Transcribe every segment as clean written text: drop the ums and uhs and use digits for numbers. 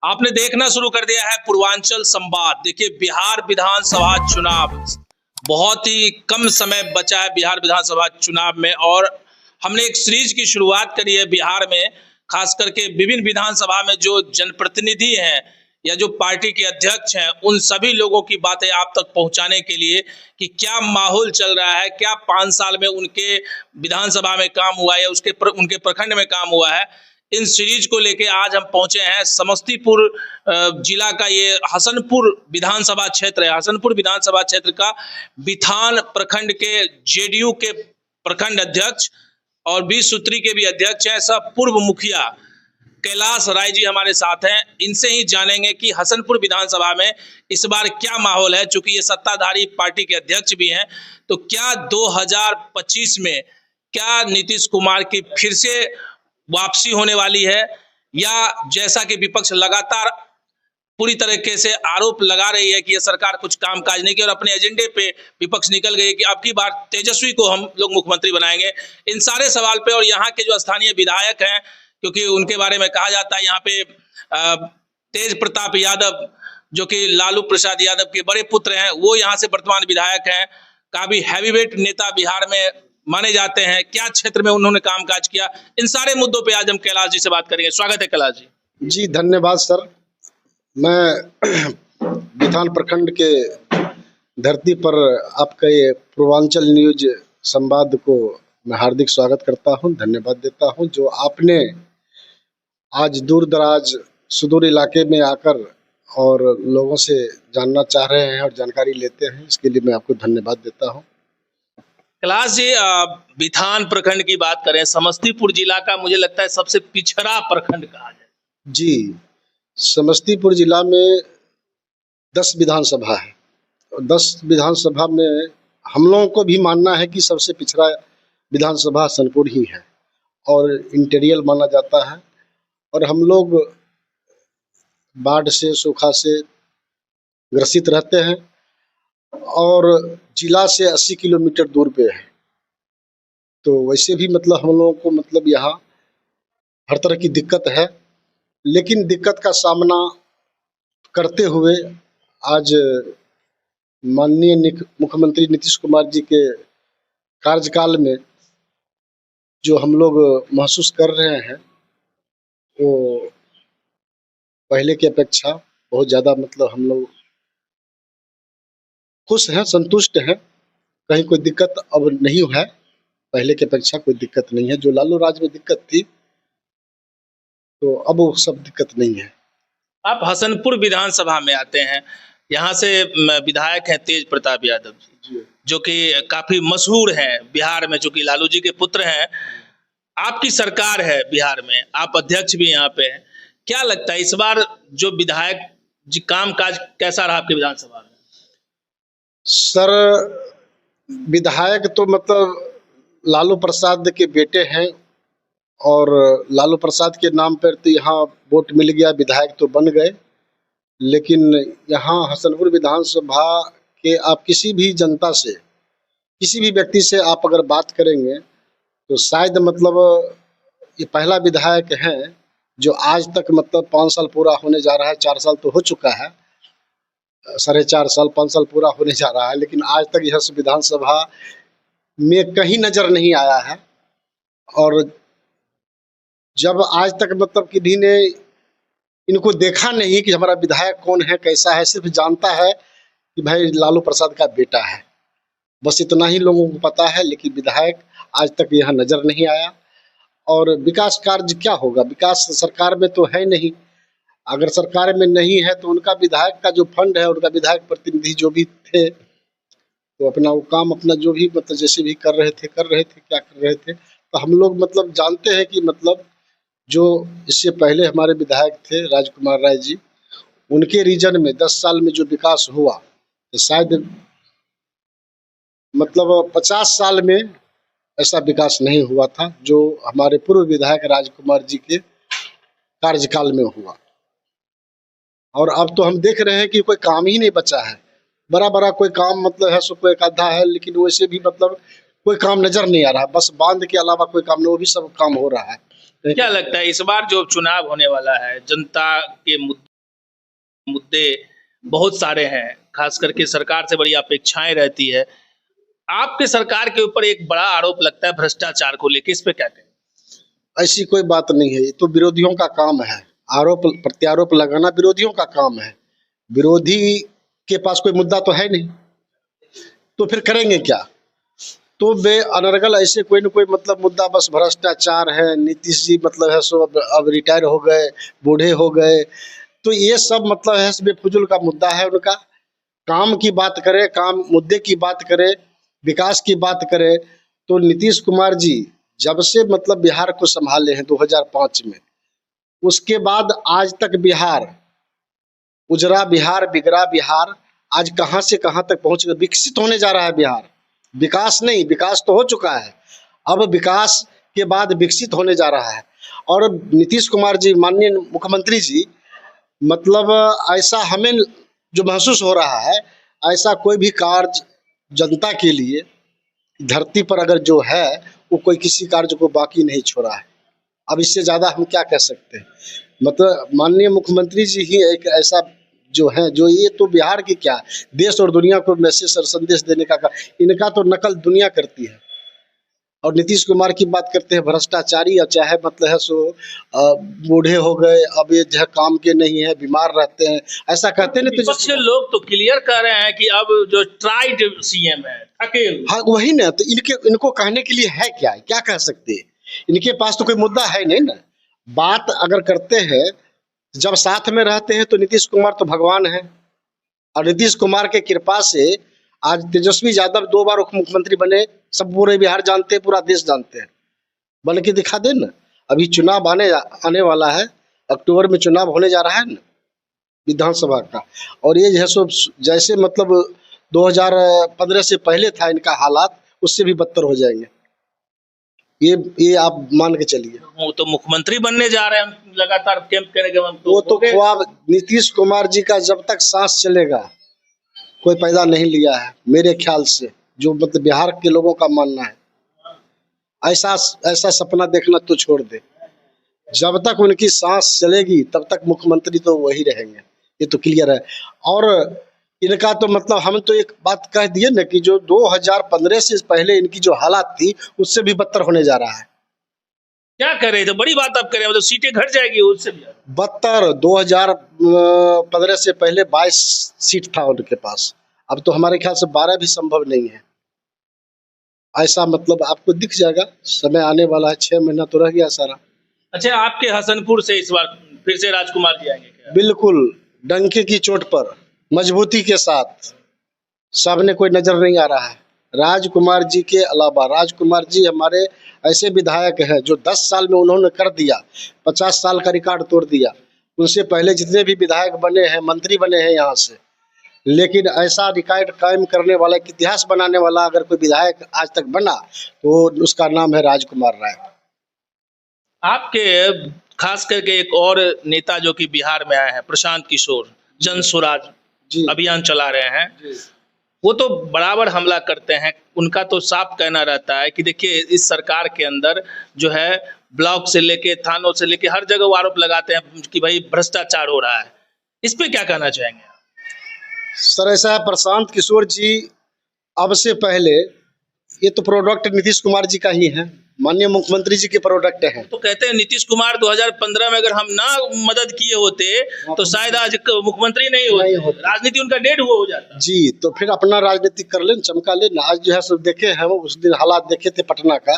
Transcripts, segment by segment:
आपने देखना शुरू कर दिया है पूर्वांचल संवाद। देखिए, बिहार विधानसभा चुनाव बहुत ही कम समय बचा है बिहार विधानसभा चुनाव में, और हमने एक सीरीज की शुरुआत करी है बिहार में, खास करके विभिन्न विधानसभा में जो जनप्रतिनिधि हैं या जो पार्टी के अध्यक्ष हैं, उन सभी लोगों की बातें आप तक पहुंचाने के लिए कि क्या माहौल चल रहा है, क्या 5 साल में उनके विधानसभा में काम हुआ है या उनके प्रखंड में काम हुआ है। इन सीरीज को लेके आज हम पहुंचे हैं समस्तीपुर जिला का ये हसनपुर विधानसभा क्षेत्र है। हसनपुर विधानसभा क्षेत्र का बिथान प्रखंड के जेडीयू के प्रखंड अध्यक्ष और 20 सूत्री के भी अध्यक्ष हैं, सब पूर्व मुखिया कैलाश राय जी हमारे साथ हैं। इनसे ही जानेंगे कि हसनपुर विधानसभा में इस बार क्या माहौल है। चूंकि ये सत्ताधारी पार्टी के अध्यक्ष भी हैं, तो क्या 2025 में क्या नीतीश कुमार की फिर से वापसी होने वाली है, या जैसा कि विपक्ष लगातार पूरी तरीके से आरोप लगा रही है कि ये सरकार कुछ कामकाज नहीं की और अपने एजेंडे पे विपक्ष निकल गई कि अब की बार तेजस्वी को हम लोग मुख्यमंत्री बनाएंगे। इन सारे सवाल पे, और यहाँ के जो स्थानीय विधायक हैं, क्योंकि उनके बारे में कहा जाता है यहाँ पे तेज प्रताप यादव जो कि लालू प्रसाद यादव के बड़े पुत्र हैं, वो यहाँ से वर्तमान विधायक हैं, काफी हैवीवेट नेता बिहार में माने जाते हैं। क्या क्षेत्र में उन्होंने कामकाज किया, इन सारे मुद्दों पे आज हम कैलाश जी से बात करेंगे। स्वागत है कैलाश जी। जी धन्यवाद सर। मैं बिथान प्रखंड के धरती पर आपका ये पूर्वांचल न्यूज संवाद को मैं हार्दिक स्वागत करता हूं, धन्यवाद देता हूं। जो आपने आज दूर दराज सुदूर इलाके में आकर और लोगों से जानना चाह रहे हैं और जानकारी लेते हैं, इसके लिए मैं आपको धन्यवाद देता हूं। कैलाश जी, बिथान प्रखंड की बात करें, समस्तीपुर जिला का मुझे लगता है सबसे पिछड़ा प्रखंड कहा जाए। जी, समस्तीपुर जिला में 10 विधानसभा है और 10 विधानसभा में हम लोगों को भी मानना है कि सबसे पिछड़ा विधानसभा हसनपुर ही है और इंटीरियल माना जाता है। और हम लोग बाढ़ से, सूखा से ग्रसित रहते हैं और जिला से 80 किलोमीटर दूर पे है। तो वैसे भी मतलब हम लोगों को मतलब यहाँ हर तरह की दिक्कत है, लेकिन दिक्कत का सामना करते हुए आज माननीय मुख्यमंत्री नीतीश कुमार जी के कार्यकाल में जो हम लोग महसूस कर रहे हैं, वो पहले की अपेक्षा बहुत ज़्यादा मतलब हम लोग खुश हैं, संतुष्ट हैं। कहीं कोई दिक्कत अब नहीं है, पहले की अपेक्षा कोई दिक्कत नहीं है। जो लालू राज में दिक्कत थी, तो अब वो सब दिक्कत नहीं है। आप हसनपुर विधानसभा में आते हैं, यहाँ से विधायक हैं तेज प्रताप यादव जी, जो कि काफी मशहूर हैं बिहार में, चूंकि लालू जी के पुत्र हैं। आपकी सरकार है बिहार में, आप अध्यक्ष भी यहाँ पे हैं। क्या लगता है इस बार जो विधायक जी कामकाज कैसा रहा आपके विधानसभा में? सर, विधायक तो मतलब लालू प्रसाद के बेटे हैं और लालू प्रसाद के नाम पर तो यहाँ वोट मिल गया, विधायक तो बन गए। लेकिन यहाँ हसनपुर विधानसभा के आप किसी भी जनता से, किसी भी व्यक्ति से आप अगर बात करेंगे तो शायद मतलब ये पहला विधायक है जो आज तक मतलब 5 साल पूरा होने जा रहा है, 4 साल तो हो चुका है, 4.5 साल 5 साल पूरा होने जा रहा है, लेकिन आज तक यह विधानसभा में कहीं नजर नहीं आया है। और जब आज तक मतलब किसी ने इनको देखा नहीं कि हमारा विधायक कौन है, कैसा है, सिर्फ जानता है कि भाई लालू प्रसाद का बेटा है, बस इतना ही लोगों को पता है। लेकिन विधायक आज तक यहाँ नजर नहीं आया। और विकास कार्य क्या होगा, विकास सरकार में तो है नहीं। अगर सरकार में नहीं है तो उनका विधायक का जो फंड है, उनका विधायक प्रतिनिधि जो भी थे, तो अपना वो काम अपना जो भी मतलब जैसे भी कर रहे थे क्या कर रहे थे। तो हम लोग मतलब जानते हैं कि मतलब जो इससे पहले हमारे विधायक थे राजकुमार राय जी, उनके रीजन में 10 साल में जो विकास हुआ, तो शायद मतलब 50 साल में ऐसा विकास नहीं हुआ था जो हमारे पूर्व विधायक राजकुमार जी के कार्यकाल में हुआ। और अब तो हम देख रहे हैं कि कोई काम ही नहीं बचा है। बड़ा कोई काम मतलब है, सो कोई एक आधा है, लेकिन वैसे भी मतलब कोई काम नजर नहीं आ रहा। बस बांध के अलावा कोई काम नहीं, वो भी सब काम हो रहा है। क्या लगता है इस बार जो चुनाव होने वाला है, जनता के मुद्दे मुद्दे बहुत सारे हैं, खास करके सरकार से बड़ी अपेक्षाएं रहती है। आपके सरकार के ऊपर एक बड़ा आरोप लगता है भ्रष्टाचार को लेकर, इस पे क्या कहें? ऐसी कोई बात नहीं है, ये तो विरोधियों का काम है। आरोप प्रत्यारोप लगाना विरोधियों का काम है। विरोधी के पास कोई मुद्दा तो है नहीं, तो फिर करेंगे क्या? तो बे अनर्गल ऐसे कोई न कोई मतलब मुद्दा, बस भ्रष्टाचार है, नीतीश जी मतलब है सो अब रिटायर हो गए, बूढ़े हो गए, तो ये सब मतलब है बेफुजुल का मुद्दा है उनका। काम की बात करें, काम मुद्दे की बात करें, विकास की बात करें, तो नीतीश कुमार जी जब से मतलब बिहार को संभाले हैं 2005 में, उसके बाद आज तक बिहार उजरा बिहार, बिगड़ा बिहार, आज कहाँ से कहाँ तक पहुंच गया। विकसित होने जा रहा है बिहार, विकास नहीं, विकास तो हो चुका है, अब विकास के बाद विकसित होने जा रहा है। और नीतीश कुमार जी, माननीय मुख्यमंत्री जी, मतलब ऐसा हमें जो महसूस हो रहा है, ऐसा कोई भी कार्य जनता के लिए धरती पर अगर जो है, वो कोई किसी कार्य को बाकी नहीं छोड़ा है। अब इससे ज़्यादा हम क्या कह सकते हैं? मतलब माननीय मुख्यमंत्री जी ही एक ऐसा जो है, जो ये तो बिहार की क्या, देश और दुनिया को मैसेज और संदेश देने का इनका तो नकल दुनिया करती है। और नीतीश कुमार की बात करते हैं भ्रष्टाचारी, या चाहे मतलब है सो बूढ़े हो गए, अब ये जो है काम के नहीं है, बीमार रहते हैं, ऐसा कहते हैं। विपक्ष के लोग तो क्लियर कर रहे हैं कि अब जो ट्राइड सीएम है, थके हुए। हाँ वही ना, तो इनको कहने के लिए है क्या, क्या कह सकते हैं? इनके पास तो कोई मुद्दा है नहीं ना। बात अगर करते हैं, जब साथ में रहते हैं तो नीतीश कुमार तो भगवान है, और नीतीश कुमार के कृपा से आज तेजस्वी यादव 2 बार उप मुख्यमंत्री बने, सब पूरे बिहार जानते हैं, पूरा देश जानते हैं। बन के दिखा दे ना। अभी चुनाव आने वाला है, अक्टूबर में चुनाव होने जा रहा है ना विधानसभा का, और ये जो है सो जैसे मतलब 2015 से पहले था इनका हालात, उससे भी बदतर हो जाएंगे, ये आप मान के चलिए। वो तो मुख्यमंत्री बनने जा रहे हैं, लगातार कैंप करेंगे। वो तो ख्वाब नीतीश कुमार जी का जब तक सांस चलेगा कोई पैदा नहीं लिया है मेरे ख्याल से, जो मतलब बिहार के लोगों का मानना है। ऐसा ऐसा सपना देखना तो छोड़ दे, जब तक उनकी सांस चलेगी तब तक मुख्यमंत्री तो वही रहेंगे, ये तो क्लियर है। और इनका तो मतलब हम तो एक बात कह दिए ना कि जो 2015 से पहले इनकी जो हालात थी, उससे भी बदतर होने जा रहा है। क्या करे, तो बड़ी बात आप करें, मतलब सीटें घट जाएगी उससे भी बदतर। 2015 से पहले 22 सीट था उनके पास, अब तो हमारे ख्याल से 12 भी संभव नहीं है। ऐसा मतलब आपको दिख जाएगा, समय आने वाला है, 6 महीना तो रह गया सारा। अच्छा, आपके हसनपुर से इस बार फिर से राजकुमार जी आएंगे क्या? बिल्कुल, डंके की चोट पर, मजबूती के साथ, सामने कोई नजर नहीं आ रहा है। राजकुमार जी के अलावा, राजकुमार जी हमारे ऐसे विधायक हैं जो 10 साल में उन्होंने कर दिया, 50 साल का रिकॉर्ड तोड़ दिया। उनसे पहले जितने भी विधायक बने हैं, मंत्री बने हैं यहाँ से, लेकिन ऐसा रिकॉर्ड कायम करने वाला, इतिहास बनाने वाला अगर कोई विधायक आज तक बना, तो उसका नाम है राजकुमार राय। आपके खास करके एक और नेता जो कि बिहार में आए हैं, प्रशांत किशोर, जन स्वराज अभियान चला रहे हैं, वो तो बराबर हमला करते हैं। उनका तो साफ कहना रहता है कि देखिए, इस सरकार के अंदर जो है ब्लॉक से लेके थानों से लेके हर जगह वो आरोप लगाते हैं कि भाई भ्रष्टाचार हो रहा है। इस पे क्या कहना चाहेंगे? सर ऐसा है, प्रशांत किशोर जी अब से पहले, ये तो प्रोडक्ट नीतीश कुमार जी का ही है, माननीय मुख्यमंत्री जी के प्रोडक्ट हैं। तो कहते हैं नीतीश कुमार 2015 में अगर हम ना मदद किए होते तो शायद आज मुख्यमंत्री नहीं होते, राजनीति उनका डेड हुआ हो जाता। जी, तो फिर अपना राजनीति कर लेना, चमका लेना। आज जो है सब देखे हैं, वो उस दिन हालात देखे थे पटना का,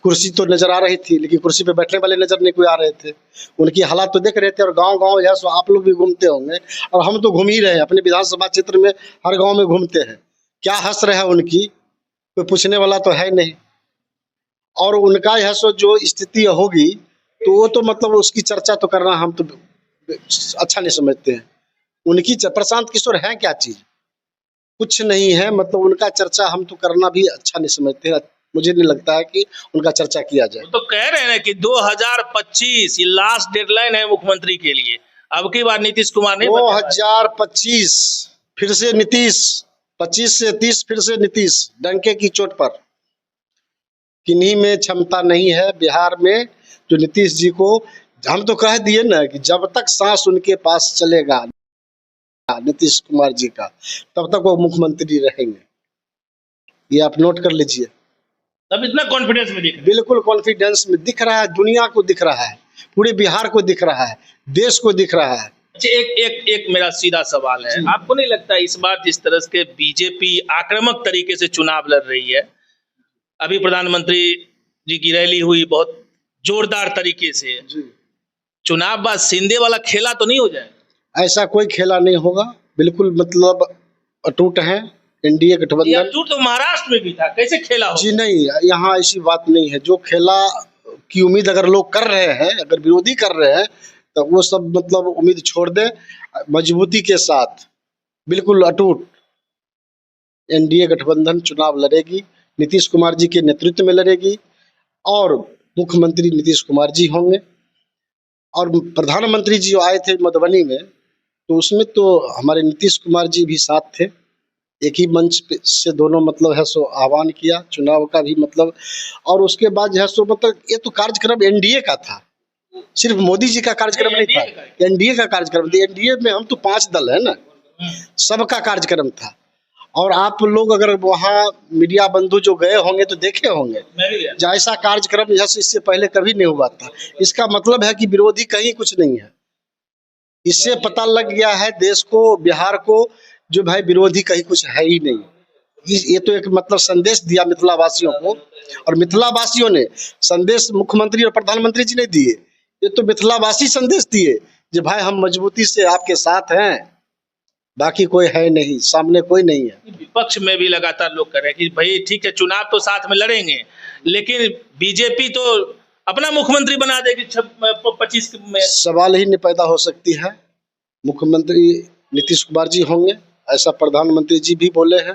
कुर्सी तो नजर आ रही थी, लेकिन कुर्सी पे बैठने वाले नजर नहीं कोई आ रहे थे। उनकी हालात तो देख रहे थे, और गांव-गांव जो है सो आप लोग भी घूमते होंगे, और हम तो घूम ही रहे हैं अपने विधानसभा क्षेत्र में, हर गाँव में घूमते हैं। क्या हसर है उनकी, कोई पूछने वाला तो है नहीं। और उनका यह सो जो स्थिति होगी, तो वो तो मतलब उसकी चर्चा तो करना हम तो अच्छा नहीं समझते हैं। उनकी प्रशांत किशोर है क्या चीज, कुछ नहीं है, मतलब उनका चर्चा हम तो करना भी अच्छा नहीं समझते हैं। मुझे नहीं लगता है कि उनका चर्चा किया जाए। तो कह रहे हैं कि 2025 ये लास्ट डेडलाइन है मुख्यमंत्री के लिए, अब की बार नीतीश कुमार नहीं 2025 फिर से नीतीश, 25 से 30 फिर से नीतीश, डंके की चोट पर। किन्हीं में क्षमता नहीं है बिहार में, जो नीतीश जी को, हम तो कह दिए ना कि जब तक सांस उनके पास चलेगा, नीतीश कुमार जी का, तब तक वो मुख्यमंत्री रहेंगे। ये आप नोट कर लीजिए। तब इतना कॉन्फिडेंस में दिख रहा है। बिल्कुल कॉन्फिडेंस में दिख रहा है, दुनिया को दिख रहा है, पूरे बिहार को दिख रहा है, देश को दिख रहा है। अच्छा, एक मेरा सीधा सवाल है, आपको नहीं लगता इस बार जिस तरह के बीजेपी आक्रामक तरीके से चुनाव लड़ रही है, अभी प्रधानमंत्री जी की रैली हुई बहुत जोरदार तरीके से, चुनाव बाद शिंदे वाला खेला तो नहीं हो जाएगा? ऐसा कोई खेला नहीं होगा, बिल्कुल मतलब अटूट है एनडीए गठबंधन। तो महाराष्ट्र में भी था, कैसे खेला हो? जी नहीं, यहाँ ऐसी बात नहीं है। जो खेला की उम्मीद अगर लोग कर रहे हैं, अगर विरोधी कर रहे हैं, तो वो सब मतलब उम्मीद छोड़ दे। मजबूती के साथ बिल्कुल अटूट एनडीए गठबंधन चुनाव लड़ेगी, नीतीश कुमार जी के नेतृत्व में लड़ेगी और मुख्यमंत्री नीतीश कुमार जी होंगे। और प्रधानमंत्री जी आए थे मधुबनी में, तो उसमें तो हमारे नीतीश कुमार जी भी साथ थे। एक ही मंच से दोनों मतलब है सो आह्वान किया चुनाव का भी मतलब। और उसके बाद जो है सो मतलब ये तो कार्यक्रम एनडीए का था, सिर्फ मोदी जी का कार्यक्रम नहीं था, एनडीए का कार्यक्रम था। एनडीए में हम तो 5 दल है ना, सबका कार्यक्रम था। और आप लोग अगर वहाँ मीडिया बंधु जो गए होंगे तो देखे होंगे, जैसा कार्यक्रम जैसे इससे पहले कभी नहीं हुआ था। इसका मतलब है कि विरोधी कहीं कुछ नहीं है। इससे पता लग गया है देश को, बिहार को, जो भाई विरोधी कहीं कुछ है ही नहीं। ये तो एक मतलब संदेश दिया मिथिला वासियों को, और मिथिला वासियों ने संदेश मुख्यमंत्री और प्रधानमंत्री जी ने दिए। ये तो मिथिला वासी संदेश दिए कि भाई हम मजबूती से आपके साथ हैं, बाकी कोई है नहीं, सामने कोई नहीं है। विपक्ष में भी लगातार लोग कह रहे हैं कि भाई ठीक है चुनाव तो साथ में लड़ेंगे, लेकिन बीजेपी तो अपना मुख्यमंत्री बना देगी 25 में। सवाल ही नहीं पैदा हो सकती है। मुख्यमंत्री नीतीश कुमार जी होंगे, ऐसा प्रधानमंत्री जी भी बोले हैं।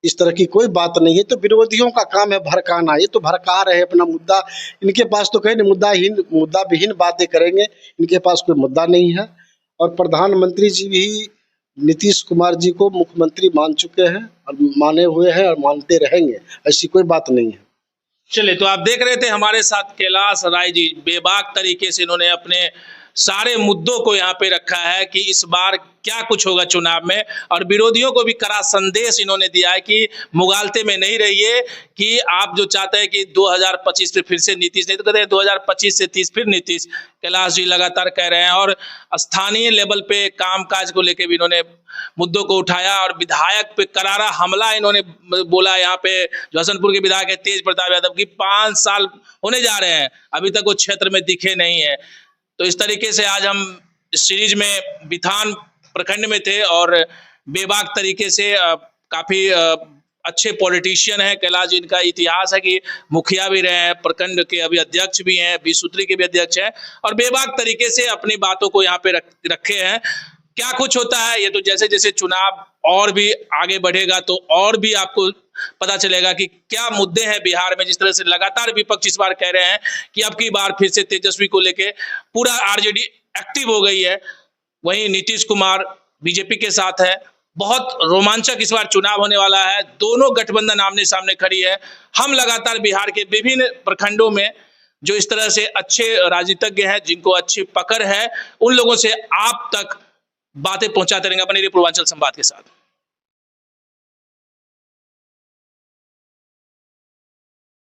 इस तरह की कोई बात नहीं है। तो विरोधियों का काम है भड़काना, ये तो भड़का रहे अपना मुद्दा। इनके पास तो कहीं मुद्दा विहीन बातें करेंगे, इनके पास कोई मुद्दा नहीं है। और प्रधानमंत्री जी भी नीतीश कुमार जी को मुख्यमंत्री मान चुके हैं और माने हुए हैं और मानते रहेंगे, ऐसी कोई बात नहीं है। चलिए, तो आप देख रहे थे हमारे साथ कैलाश राय जी, बेबाक तरीके से इन्होंने अपने सारे मुद्दों को यहाँ पे रखा है कि इस बार क्या कुछ होगा चुनाव में, और विरोधियों को भी कड़ा संदेश इन्होंने दिया है कि मुगालते में नहीं रहिए, कि आप जो चाहते हैं कि 2025 में फिर से नीतीश, नहीं तो कहते हैं 2025 से 30 फिर नीतीश। कैलाश जी लगातार कह रहे हैं, और स्थानीय लेवल पे कामकाज को लेकर भी इन्होंने मुद्दों को उठाया, और विधायक पे करारा हमला इन्होंने बोला। यहाँ पे जो हसनपुर के विधायक है तेज प्रताप यादव की 5 साल होने जा रहे हैं, अभी तक वो क्षेत्र में दिखे नहीं है। तो इस तरीके से आज हम इस सीरीज में बिथान प्रखंड में थे, और बेबाक तरीके से काफी अच्छे पॉलिटिशियन हैं कैलाश जी। इनका इतिहास है कि मुखिया भी रहे हैं, प्रखंड के अभी अध्यक्ष भी हैं, 20 सूत्री के भी अध्यक्ष हैं, और बेबाक तरीके से अपनी बातों को यहाँ पे रखे हैं। क्या कुछ होता है ये तो जैसे जैसे चुनाव और भी आगे बढ़ेगा तो और भी आपको पता चलेगा कि क्या मुद्दे हैं बिहार में। जिस तरह से लगातार विपक्ष इस बार कह रहे हैं कि अब की बार फिर से तेजस्वी को लेके पूरा आरजेडी एक्टिव हो गई है, वहीं नीतीश कुमार बीजेपी के साथ है। बहुत रोमांचक इस बार चुनाव होने वाला है, दोनों गठबंधन आमने सामने खड़ी है। हम लगातार बिहार के विभिन्न प्रखंडों में जो इस तरह से अच्छे राजनीतिज्ञ हैं, जिनको अच्छी पकड़ है, उन लोगों से आप तक बातें पहुंचाते रहेंगे अपने पूर्वांचल संवाद के साथ।